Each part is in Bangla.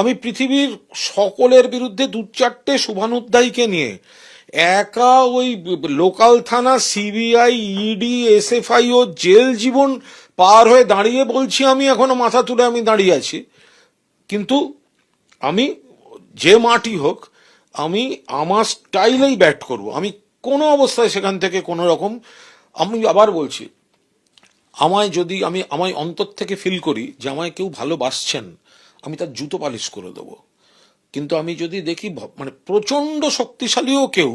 আমি পৃথিবীর সকলের বিরুদ্ধে দু চারটে শুভানুধ্যায়ীকে নিয়ে একা ওই লোকাল থানা, সিবিআই, ইডি, এসএফআই ও জেল জীবন পার হয়ে দাঁড়িয়ে বলছি আমি এখনো মাথা তুলে আমি দাঁড়িয়ে আছি। কিন্তু আমি যে মাটি হোক আমি আমার স্টাইলেই ব্যাট করব। আমি কোনো অবস্থায় সেখান থেকে কোনো রকম, আমি আবার বলছি, আমায় অন্তর থেকে ফিল করি যে আমায় কেউ ভালোবাসছেন, আমি তার জুতো পালিশ করে দেবো। কিন্তু আমি যদি দেখি মানে প্রচন্ড শক্তিশালীও কেউ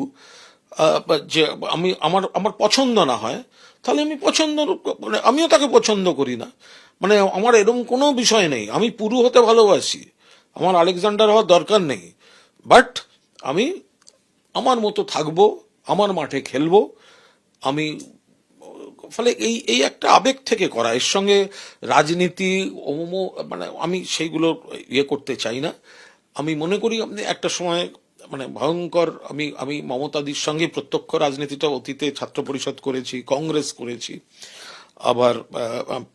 যে আমি আমার আমার পছন্দ না হয়, তাহলে আমি মানে আমিও তাকে পছন্দ করি না। মানে আমার এরকম কোনো বিষয় নেই, আমি পুরু হতে ভালোবাসি, আমার আলেকজান্ডার হওয়ার দরকার নেই। বাট আমি আমার মতো থাকবো, আমার মাঠে খেলবো। আমি ফলে এই এই একটা আবেগ থেকে করা, এর সঙ্গে রাজনীতি মানে আমি সেইগুলো করতে চাই না। আমি মনে করি আপনি একটা সময় মানে ভয়ঙ্কর, আমি আমি মমতাদির সঙ্গে প্রত্যক্ষ রাজনীতিটা অতীতে ছাত্র পরিষদ করেছি, কংগ্রেস করেছি। আবার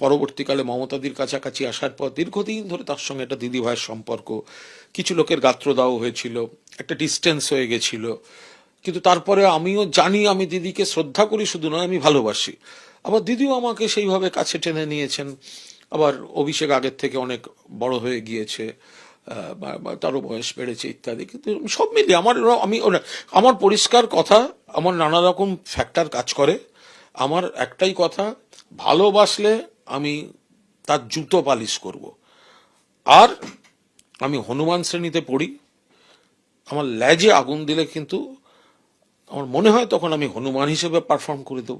পরবর্তীকালে মমতাদির কাছাকাছি আসার পর দীর্ঘদিন ধরে তার সঙ্গে একটা দিদি ভাইয়ের সম্পর্ক, কিছু লোকের গাত্রদাহ হয়েছিল, একটা ডিস্টেন্স হয়ে গেছিল। কিন্তু তারপরে আমিও জানি আমি দিদিকে শ্রদ্ধা করি, শুধু নয় আমি ভালোবাসি। আবার দিদিও আমাকে সেইভাবে কাছে টেনে নিয়েছেন। আবার অভিষেক আগের থেকে অনেক বড় হয়ে গিয়েছে, তারও বয়স বেড়েছে ইত্যাদি। কিন্তু সব মিলিয়ে আমার পরিষ্কার কথা, আমার নানা রকম ফ্যাক্টর কাজ করে। আমার একটাই কথা, ভালোবাসলে আমি তার জুতো পালিশ করব। আর আমি হনুমান শ্রেণীতে পড়ি, আমার লেজে আগুন দিলে কিন্তু আমার মনে হয় তখন আমি হনুমান হিসেবে পারফর্ম করে দেবো।